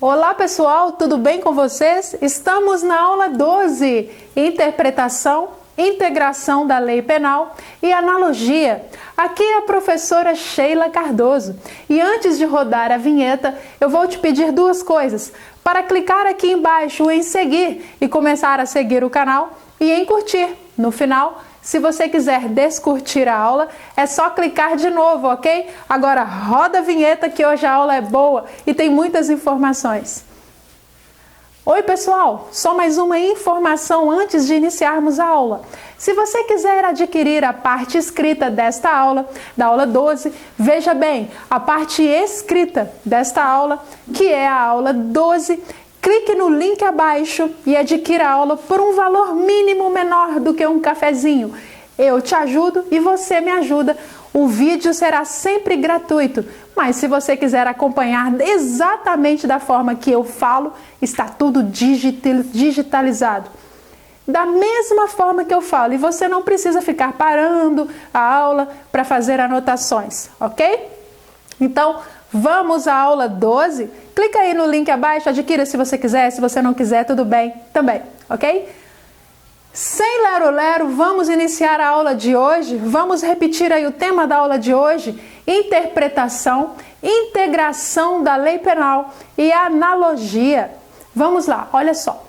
Olá pessoal, tudo bem com vocês? Estamos na aula 12, Interpretação, Integração da Lei Penal e Analogia. Aqui é a professora Sheila Cardoso e antes de rodar a vinheta, eu vou te pedir duas coisas. Para clicar aqui embaixo em seguir e começar a seguir o canal e em curtir. No final, se você quiser descurtir a aula, é só clicar de novo, ok? Agora roda a vinheta que hoje a aula é boa e tem muitas informações. Oi pessoal, só mais uma informação antes de iniciarmos a aula. Se você quiser adquirir a parte escrita desta aula, da aula 12, veja bem, a parte escrita desta aula, que é a aula 12, clique no link abaixo e adquira a aula por um valor mínimo menor do que um cafezinho. Eu te ajudo e você me ajuda. O vídeo será sempre gratuito, mas se você quiser acompanhar exatamente da forma que eu falo, está tudo digitalizado. Da mesma forma que eu falo, e você não precisa ficar parando a aula para fazer anotações, ok? Então, vamos à aula 12? Clica aí no link abaixo, adquira se você quiser, se você não quiser, tudo bem também, ok? Sem lero-lero, vamos iniciar a aula de hoje. Vamos repetir aí o tema da aula de hoje: interpretação, integração da lei penal e analogia. Vamos lá, olha só.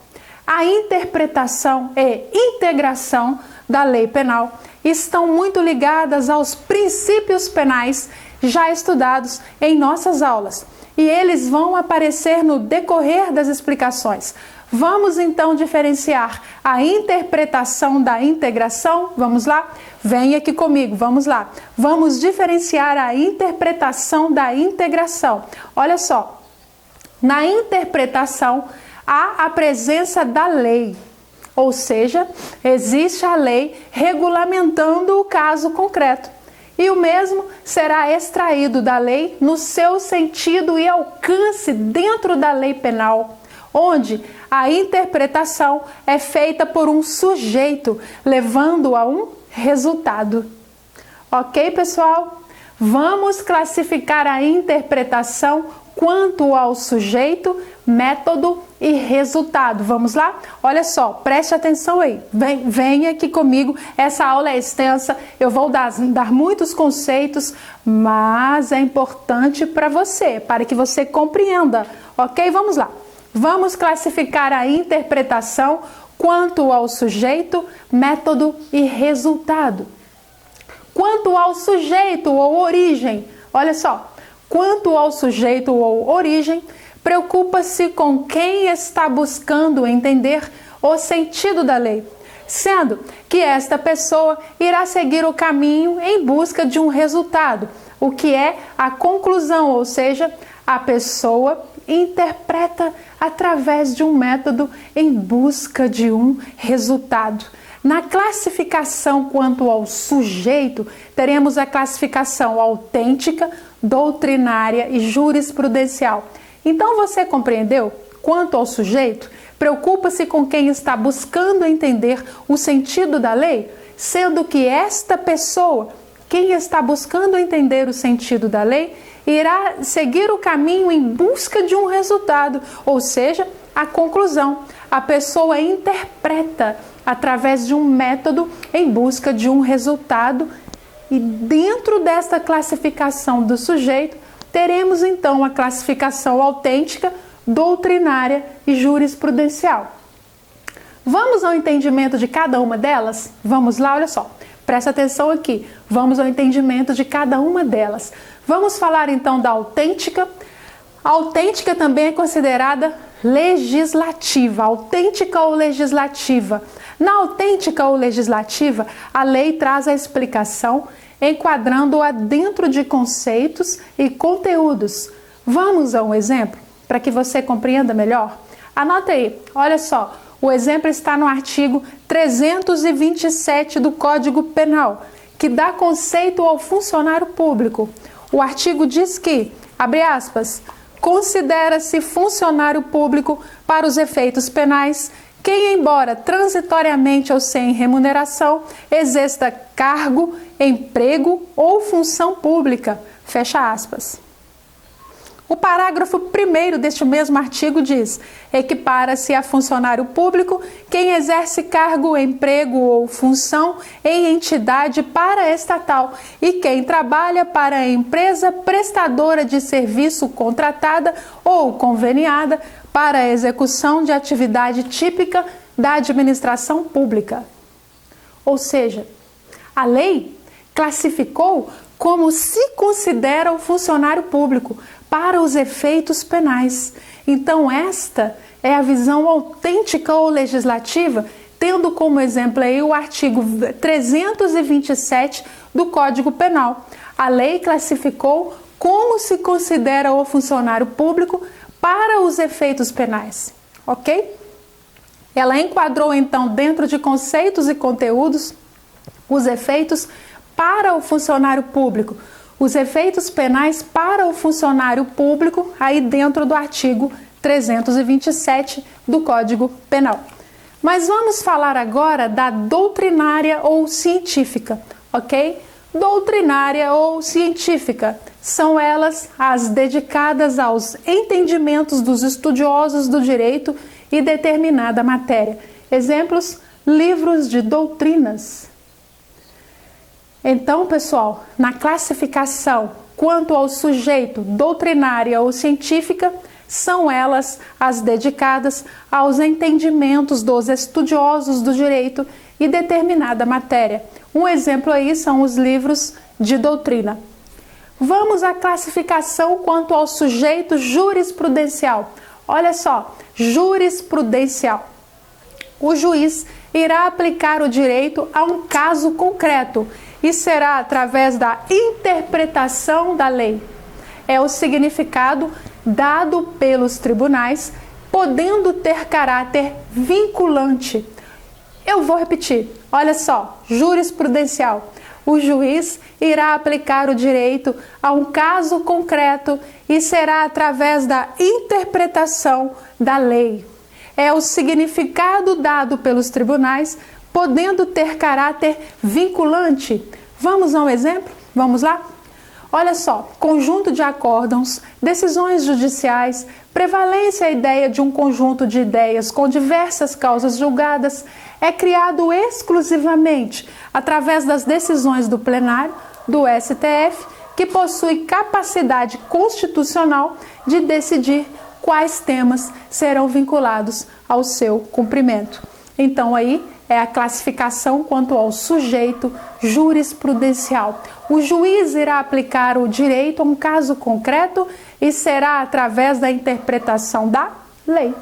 A interpretação e integração da lei penal estão muito ligadas aos princípios penais já estudados em nossas aulas e eles vão aparecer no decorrer das explicações. Vamos então diferenciar a interpretação da integração? Vamos lá? Vem aqui comigo, vamos lá. Vamos diferenciar a interpretação da integração. Olha só, na interpretação há a presença da lei, ou seja, existe a lei regulamentando o caso concreto. E o mesmo será extraído da lei no seu sentido e alcance dentro da lei penal, onde a interpretação é feita por um sujeito, levando a um resultado. Ok, pessoal? Vamos classificar a interpretação quanto ao sujeito, método e resultado. Vamos lá? Olha só, preste atenção aí. Vem aqui comigo. Essa aula é extensa, eu vou dar muitos conceitos, mas é importante para que você compreenda. Ok? Vamos lá. Vamos classificar a interpretação quanto ao sujeito, método e resultado. Quanto ao sujeito ou origem, olha só, quanto ao sujeito ou origem, preocupa-se com quem está buscando entender o sentido da lei, sendo que esta pessoa irá seguir o caminho em busca de um resultado, o que é a conclusão, ou seja, a pessoa interpreta através de um método em busca de um resultado. Na classificação quanto ao sujeito, teremos a classificação autêntica, doutrinária e jurisprudencial. Então você compreendeu? Quanto ao sujeito, preocupa-se com quem está buscando entender o sentido da lei, sendo que esta pessoa, quem está buscando entender o sentido da lei, irá seguir o caminho em busca de um resultado, ou seja, a conclusão. A pessoa interpreta através de um método em busca de um resultado e dentro desta classificação do sujeito, teremos então a classificação autêntica, doutrinária e jurisprudencial. Vamos ao entendimento de cada uma delas? Vamos lá, olha só. Presta atenção aqui. Vamos ao entendimento de cada uma delas. Vamos falar então da autêntica. A autêntica também é considerada legislativa, autêntica ou legislativa. Na autêntica ou legislativa, a lei traz a explicação, enquadrando-a dentro de conceitos e conteúdos. Vamos a um exemplo para que você compreenda melhor? Anota aí, olha só, o exemplo está no artigo 327 do Código Penal, que dá conceito ao funcionário público. O artigo diz que, abre aspas, considera-se funcionário público para os efeitos penais quem, embora transitoriamente ou sem remuneração, exerça cargo, emprego ou função pública, fecha aspas. O parágrafo 1º deste mesmo artigo diz: equipara-se a funcionário público quem exerce cargo, emprego ou função em entidade paraestatal e quem trabalha para a empresa prestadora de serviço contratada ou conveniada para a execução de atividade típica da administração pública. Ou seja, a lei classificou como se considera o funcionário público para os efeitos penais. Então, esta é a visão autêntica ou legislativa, tendo como exemplo aí o artigo 327 do Código Penal. A lei classificou como se considera o funcionário público para os efeitos penais, ok? Ela enquadrou, então, dentro de conceitos e conteúdos, os efeitos para o funcionário público, os efeitos penais para o funcionário público, aí dentro do artigo 327 do Código Penal. Mas vamos falar agora da doutrinária ou científica, ok? Doutrinária ou científica são elas as dedicadas aos entendimentos dos estudiosos do direito e determinada matéria. Exemplos: livros de doutrinas. Então, pessoal, na classificação quanto ao sujeito doutrinária ou científica, são elas as dedicadas aos entendimentos dos estudiosos do direito e determinada matéria. Um exemplo aí são os livros de doutrina. Vamos à classificação quanto ao sujeito jurisprudencial. Olha só, jurisprudencial. O juiz irá aplicar o direito a um caso concreto e será através da interpretação da lei. É o significado dado pelos tribunais, podendo ter caráter vinculante. Eu vou repetir, olha só, jurisprudencial. O juiz irá aplicar o direito a um caso concreto e será através da interpretação da lei. É o significado dado pelos tribunais, podendo ter caráter vinculante. Vamos a um exemplo? Vamos lá? Olha só, conjunto de acórdãos, decisões judiciais, prevalência a ideia de um conjunto de ideias com diversas causas julgadas é criado exclusivamente através das decisões do plenário do STF, que possui capacidade constitucional de decidir quais temas serão vinculados ao seu cumprimento. Então aí é a classificação quanto ao sujeito jurisprudencial. O juiz irá aplicar o direito a um caso concreto e será através da interpretação da lei.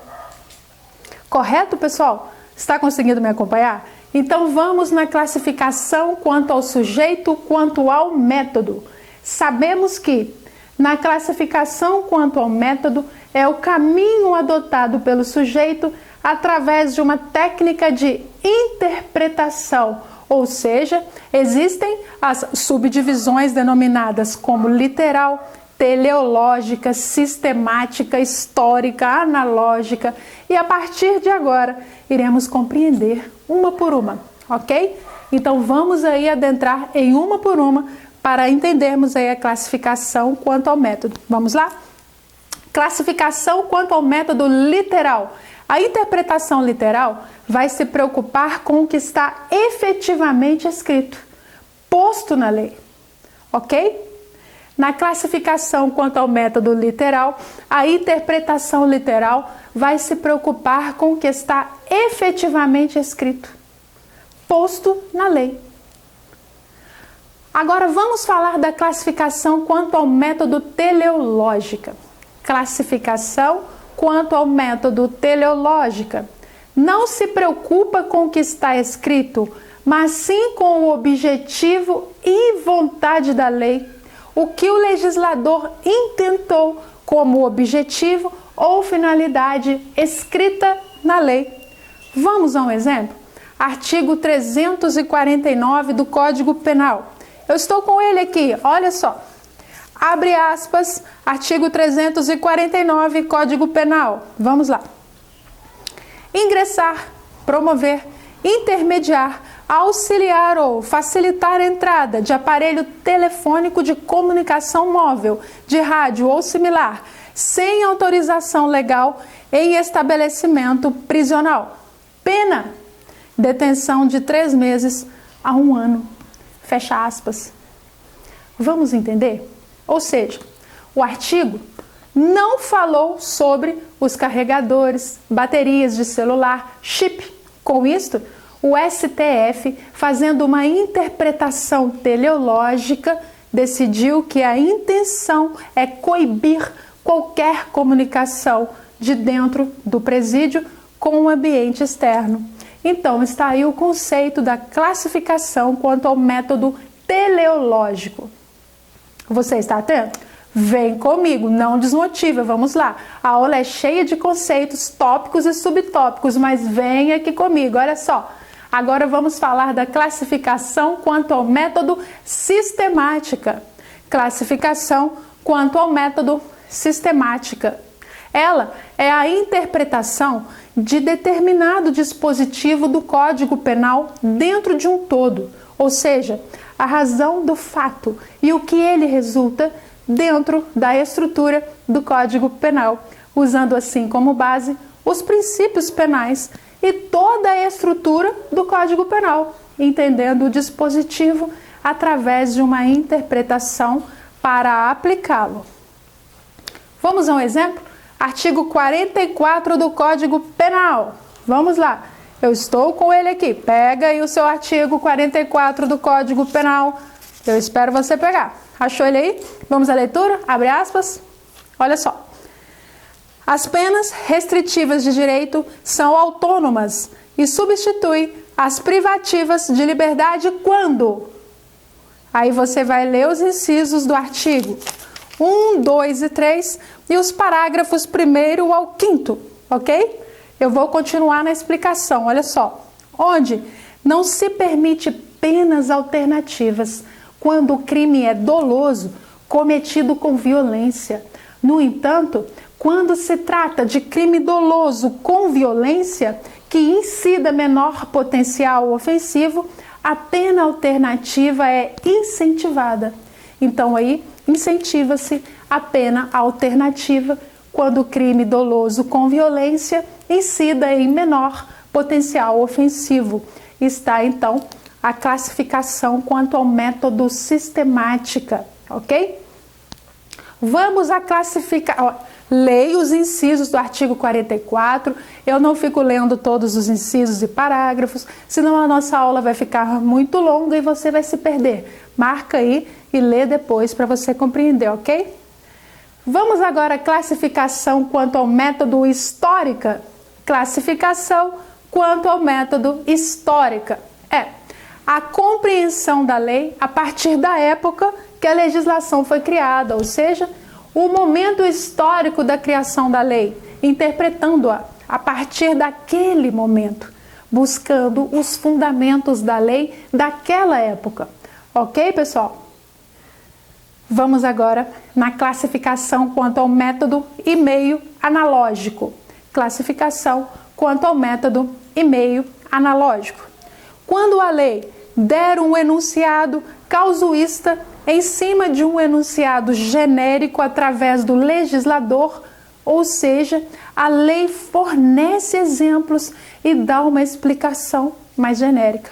Correto, pessoal? Está conseguindo me acompanhar? Então vamos na classificação quanto ao sujeito, quanto ao método. Sabemos que na classificação quanto ao método é o caminho adotado pelo sujeito através de uma técnica de interpretação, ou seja, existem as subdivisões denominadas como literal, teleológica, sistemática, histórica, analógica, e a partir de agora iremos compreender uma por uma, ok? Então vamos aí adentrar em uma por uma para entendermos aí a classificação quanto ao método. Vamos lá? Classificação quanto ao método literal. A interpretação literal vai se preocupar com o que está efetivamente escrito, posto na lei, ok? Na classificação quanto ao método literal, a interpretação literal vai se preocupar com o que está efetivamente escrito, posto na lei. Agora vamos falar da classificação quanto ao método teleológica. Classificação quanto ao método teleológica. Não se preocupa com o que está escrito, mas sim com o objetivo e vontade da lei, o que o legislador intentou como objetivo ou finalidade escrita na lei. Vamos a um exemplo? Artigo 349 do Código Penal. Eu estou com ele aqui, olha só. Abre aspas, artigo 349, Código Penal. Vamos lá. Ingressar, promover, intermediar, auxiliar ou facilitar a entrada de aparelho telefônico de comunicação móvel, de rádio ou similar, sem autorização legal em estabelecimento prisional. Pena: detenção de 3 meses a 1 ano. Fecha aspas. Vamos entender? Ou seja, o artigo não falou sobre os carregadores, baterias de celular, chip. Com isto, o STF, fazendo uma interpretação teleológica, decidiu que a intenção é coibir qualquer comunicação de dentro do presídio com o ambiente externo. Então, está aí o conceito da classificação quanto ao método teleológico. Você está atento? Vem comigo, não desmotiva, vamos lá. A aula é cheia de conceitos, tópicos e subtópicos, mas vem aqui comigo, olha só. Agora vamos falar da classificação quanto ao método sistemática. Classificação quanto ao método sistemática. Ela é a interpretação de determinado dispositivo do Código Penal dentro de um todo, ou seja, a razão do fato e o que ele resulta dentro da estrutura do Código Penal, usando assim como base os princípios penais e toda a estrutura do Código Penal, entendendo o dispositivo através de uma interpretação para aplicá-lo. Vamos a um exemplo? Artigo 44 do Código Penal. Vamos lá. Eu estou com ele aqui. Pega aí o seu artigo 44 do Código Penal. Eu espero você pegar. Achou ele aí? Vamos à leitura? Abre aspas. Olha só. As penas restritivas de direito são autônomas e substituem as privativas de liberdade quando? Aí você vai ler os incisos do artigo 1, 2 e 3 e os parágrafos 1º ao 5º, ok? Eu vou continuar na explicação, olha só. Onde não se permite penas alternativas quando o crime é doloso, cometido com violência. No entanto, quando se trata de crime doloso com violência, que incida menor potencial ofensivo, a pena alternativa é incentivada. Então aí, incentiva-se a pena alternativa quando o crime doloso com violência incida em menor potencial ofensivo. Está então a classificação quanto ao método sistemática, ok? Vamos a classificar. Leia os incisos do artigo 44. Eu não fico lendo todos os incisos e parágrafos, senão a nossa aula vai ficar muito longa e você vai se perder. Marca aí e lê depois para você compreender, ok? Vamos agora à classificação quanto ao método histórica. Classificação quanto ao método histórica. A compreensão da lei a partir da época que a legislação foi criada, ou seja, o momento histórico da criação da lei, interpretando-a a partir daquele momento, buscando os fundamentos da lei daquela época. Ok, pessoal? Vamos agora na classificação quanto ao método e meio analógico. Classificação quanto ao método e meio analógico. Quando a lei der um enunciado causuísta em cima de um enunciado genérico através do legislador, ou seja, a lei fornece exemplos e dá uma explicação mais genérica.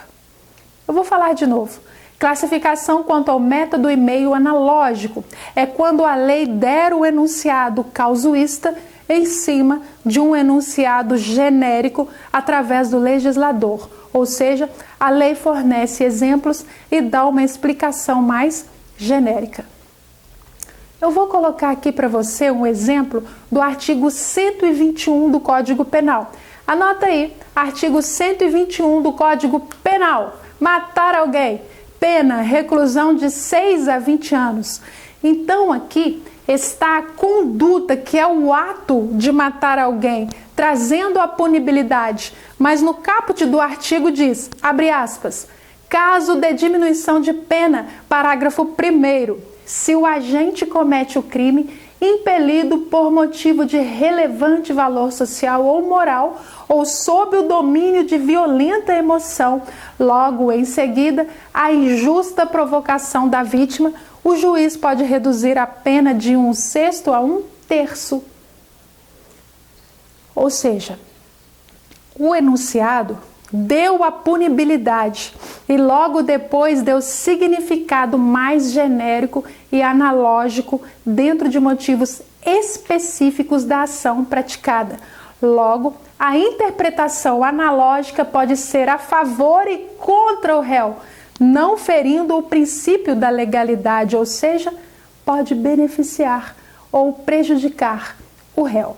Eu vou falar de novo. Classificação quanto ao método e meio analógico é quando a lei der o enunciado causuísta em cima de um enunciado genérico através do legislador, ou seja, a lei fornece exemplos e dá uma explicação mais genérica. Eu vou colocar aqui para você um exemplo do artigo 121 do Código Penal. Anota aí, artigo 121 do Código Penal. Matar alguém, pena, reclusão de 6 a 20 anos. Então aqui está a conduta, que é o ato de matar alguém, trazendo a punibilidade. Mas no caput do artigo diz, abre aspas, caso de diminuição de pena, parágrafo 1º, se o agente comete o crime impelido por motivo de relevante valor social ou moral ou sob o domínio de violenta emoção, logo em seguida, a injusta provocação da vítima, o juiz pode reduzir a pena de 1/6 a 1 terço. Ou seja, o enunciado deu a punibilidade e logo depois deu significado mais genérico e analógico dentro de motivos específicos da ação praticada. Logo, a interpretação analógica pode ser a favor e contra o réu, não ferindo o princípio da legalidade, ou seja, pode beneficiar ou prejudicar o réu.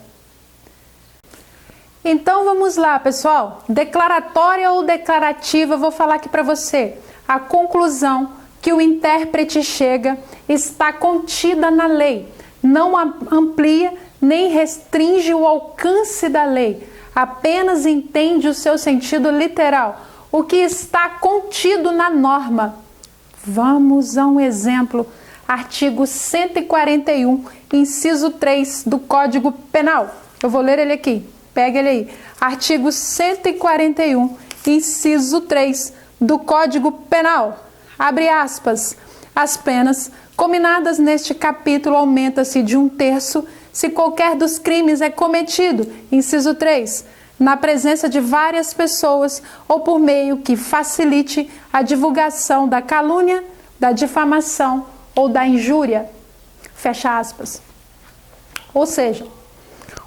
Então vamos lá, pessoal. Declaratória ou declarativa, vou falar aqui para você. A conclusão que o intérprete chega está contida na lei, não amplia nem restringe o alcance da lei, apenas entende o seu sentido literal, o que está contido na norma. Vamos a um exemplo. Artigo 141, inciso 3 do Código Penal. Eu vou ler ele aqui. Pega ele aí. Artigo 141, inciso 3 do Código Penal. Abre aspas. As penas cominadas neste capítulo aumenta-se de 1/3 se qualquer dos crimes é cometido, inciso 3, na presença de várias pessoas ou por meio que facilite a divulgação da calúnia, da difamação ou da injúria. Fecha aspas. Ou seja,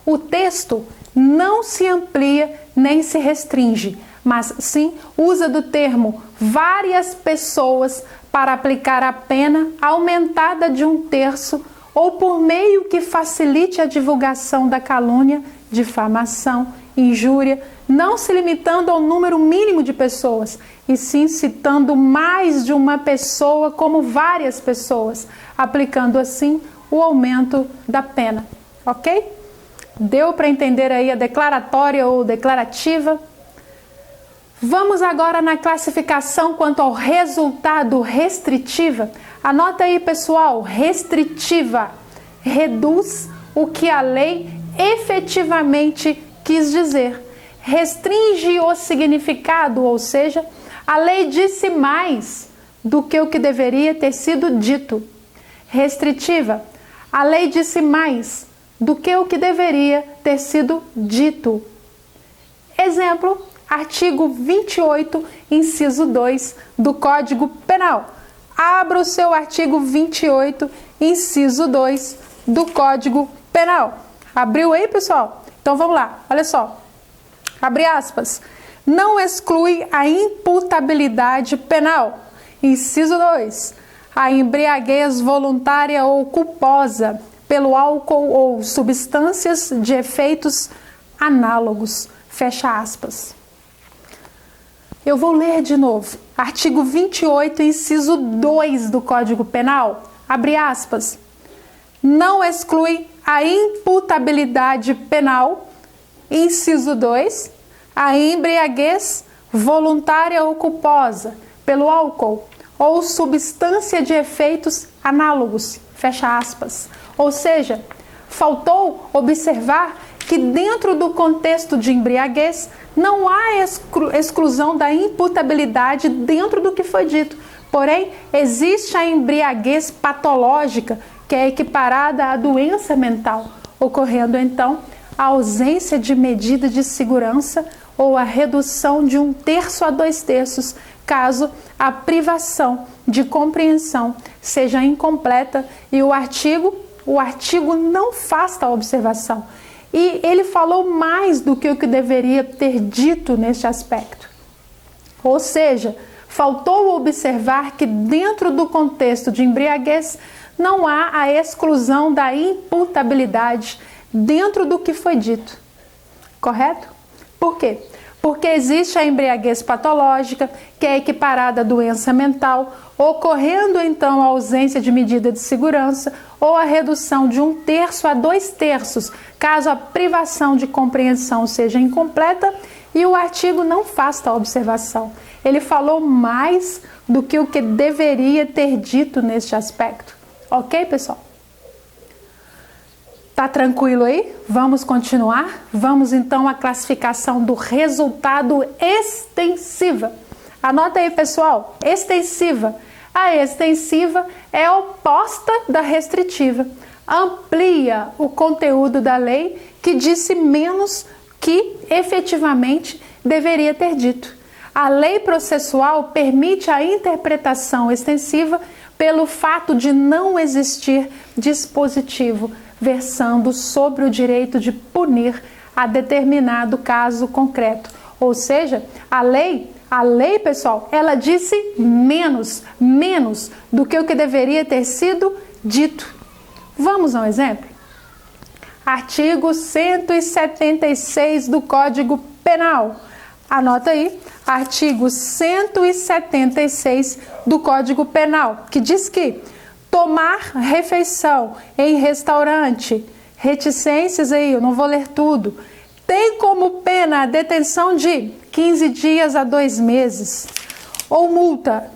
o texto não se amplia nem se restringe, mas sim usa do termo várias pessoas para aplicar a pena aumentada de 1/3 ou por meio que facilite a divulgação da calúnia, difamação, injúria, não se limitando ao número mínimo de pessoas, e sim citando mais de uma pessoa como várias pessoas, aplicando assim o aumento da pena. Ok? Deu para entender aí a declaratória ou declarativa? Vamos agora na classificação quanto ao resultado restritiva. Anota aí, pessoal, restritiva reduz o que a lei efetivamente quis dizer. Restringe o significado, ou seja, a lei disse mais do que o que deveria ter sido dito. Restritiva, a lei disse mais do que o que deveria ter sido dito. Exemplo, artigo 28, inciso 2 do Código Penal. Abra o seu artigo 28, inciso 2 do Código Penal. Abriu aí, pessoal? Então vamos lá, olha só. Abre aspas. Não exclui a imputabilidade penal. Inciso 2. A embriaguez voluntária ou culposa pelo álcool ou substâncias de efeitos análogos. Fecha aspas. Eu vou ler de novo. Artigo 28, inciso 2 do Código Penal. Abre aspas. Não exclui a imputabilidade penal. Inciso 2. A embriaguez voluntária ou culposa pelo álcool ou substância de efeitos análogos. Fecha aspas. Ou seja, faltou observar que dentro do contexto de embriaguez não há exclusão da imputabilidade dentro do que foi dito. Porém, existe a embriaguez patológica, que é equiparada à doença mental, ocorrendo então a ausência de medida de segurança ou a redução de 1/3 a 2/3, caso a privação de compreensão seja incompleta e o artigo não faz tal observação. E ele falou mais do que o que deveria ter dito neste aspecto. Ou seja, faltou observar que dentro do contexto de embriaguez não há a exclusão da imputabilidade dentro do que foi dito. Correto? Por quê? Porque existe a embriaguez patológica, que é equiparada à doença mental, ocorrendo então a ausência de medida de segurança ou a redução de 1/3 a 2/3, caso a privação de compreensão seja incompleta, e o artigo não faz tal observação. Ele falou mais do que o que deveria ter dito neste aspecto. Ok, pessoal? Tá tranquilo aí? Vamos continuar? Vamos então à classificação do resultado extensiva. Anota aí, pessoal. Extensiva. A extensiva é oposta da restritiva. amplia o conteúdo da lei que disse menos que efetivamente deveria ter dito. A lei processual permite a interpretação extensiva pelo fato de não existir dispositivo versando sobre o direito de punir a determinado caso concreto. Ou seja, a lei, pessoal, ela disse menos do que o que deveria ter sido dito. Vamos a um exemplo? Artigo 176 do Código Penal. Anota aí, artigo 176 do Código Penal, que diz que tomar refeição em restaurante, reticências aí, eu não vou ler tudo, tem como pena a detenção de 15 dias a 2 meses ou multa.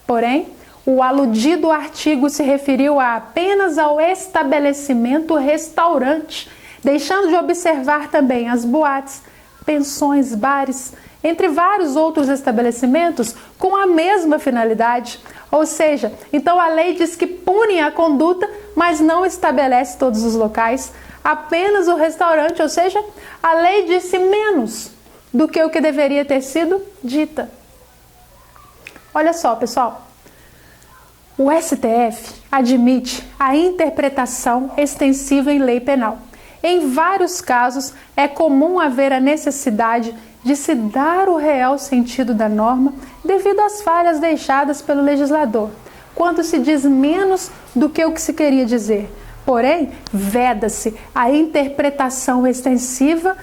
Porém, o aludido artigo se referiu apenas ao estabelecimento restaurante, deixando de observar também as boates, pensões, bares, entre vários outros estabelecimentos com a mesma finalidade. Ou seja, então a lei diz que pune a conduta, mas não estabelece todos os locais, apenas o restaurante, ou seja, a lei disse menos do que o que deveria ter sido dita. Olha só, pessoal, o STF admite a interpretação extensiva em lei penal. Em vários casos, é comum haver a necessidade de se dar o real sentido da norma devido às falhas deixadas pelo legislador, quando se diz menos do que o que se queria dizer. Porém, veda-se a interpretação extensiva,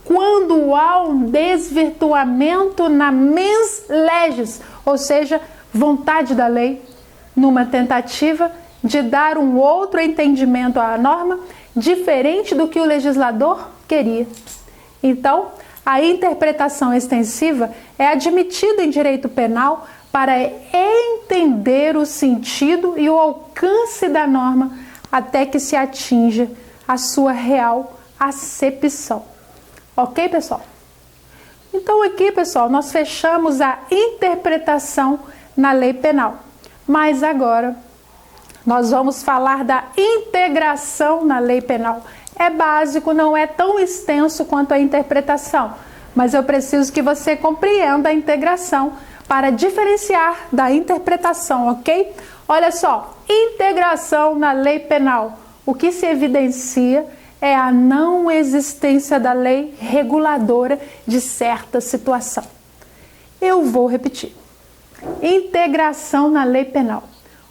quando há um desvirtuamento na mens legis, ou seja, vontade da lei, numa tentativa de dar um outro entendimento à norma, diferente do que o legislador queria. Então, a interpretação extensiva é admitida em direito penal para entender o sentido e o alcance da norma até que se atinja a sua real acepção. Ok, pessoal? Então aqui, pessoal, nós fechamos a interpretação na lei penal. Mas agora nós vamos falar da integração na lei penal. É básico, não é tão extenso quanto a interpretação, mas eu preciso que você compreenda a integração para diferenciar da interpretação, ok? Olha só, integração na lei penal. O que se evidencia é a não existência da lei reguladora de certa situação. Eu vou repetir. Integração na lei penal.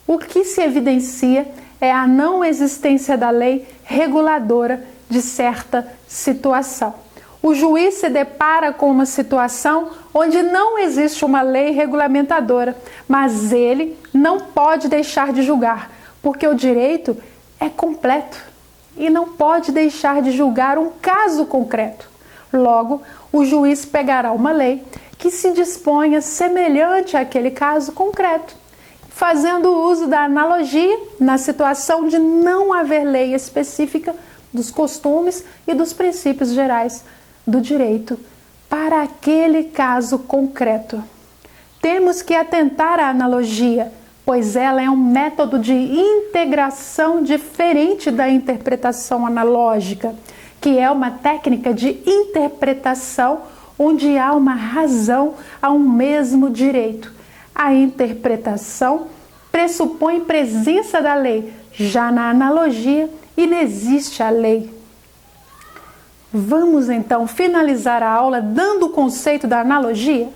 O que se evidencia é a não existência da lei reguladora de certa situação. O juiz se depara com uma situação onde não existe uma lei regulamentadora, mas ele não pode deixar de julgar, porque o direito é completo e não pode deixar de julgar um caso concreto. Logo, o juiz pegará uma lei que se disponha semelhante àquele caso concreto, fazendo uso da analogia na situação de não haver lei específica dos costumes e dos princípios gerais do direito para aquele caso concreto. Temos que atentar à analogia, pois ela é um método de integração diferente da interpretação analógica, que é uma técnica de interpretação onde há uma razão a um mesmo direito. A interpretação pressupõe presença da lei, já na analogia inexiste a lei. Vamos então finalizar a aula dando o conceito da analogia?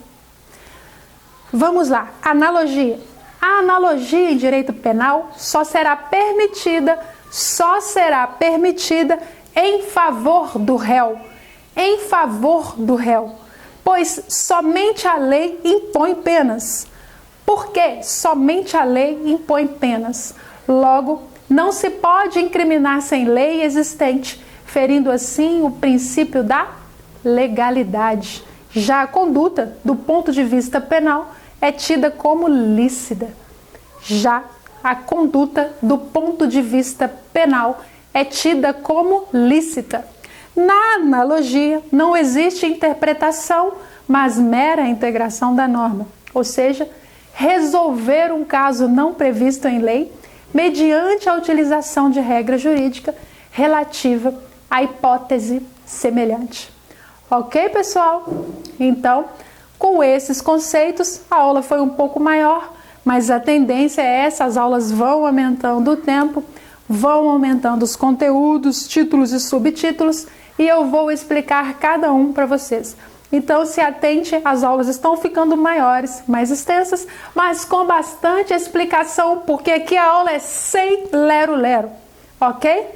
Vamos lá, analogia. A analogia em direito penal só será permitida em favor do réu, pois somente a lei impõe penas. Por que somente a lei impõe penas? Logo, não se pode incriminar sem lei existente, ferindo assim o princípio da legalidade. Já a conduta, do ponto de vista penal, é tida como lícita. Na analogia, não existe interpretação, mas mera integração da norma, ou seja, resolver um caso não previsto em lei mediante a utilização de regra jurídica relativa à hipótese semelhante. Ok, pessoal? Então, com esses conceitos, a aula foi um pouco maior, mas a tendência é essa, as aulas vão aumentando o tempo, vão aumentando os conteúdos, títulos e subtítulos, e eu vou explicar cada um para vocês. Então se atente, as aulas estão ficando maiores, mais extensas, mas com bastante explicação, porque aqui a aula é sem lero-lero, ok?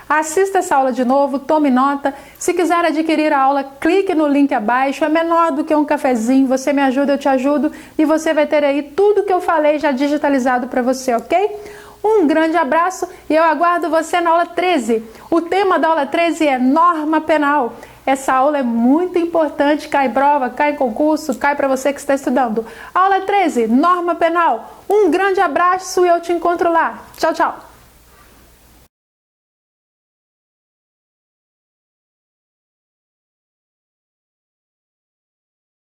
Assista essa aula de novo, tome nota. Se quiser adquirir a aula, clique no link abaixo, é menor do que um cafezinho, você me ajuda, eu te ajudo, e você vai ter aí tudo que eu falei já digitalizado para você, ok? Um grande abraço e eu aguardo você na aula 13. O tema da aula 13 é norma penal. Essa aula é muito importante, cai em prova, cai em concurso, cai para você que está estudando. Aula 13, norma penal. Um grande abraço e eu te encontro lá. Tchau, tchau.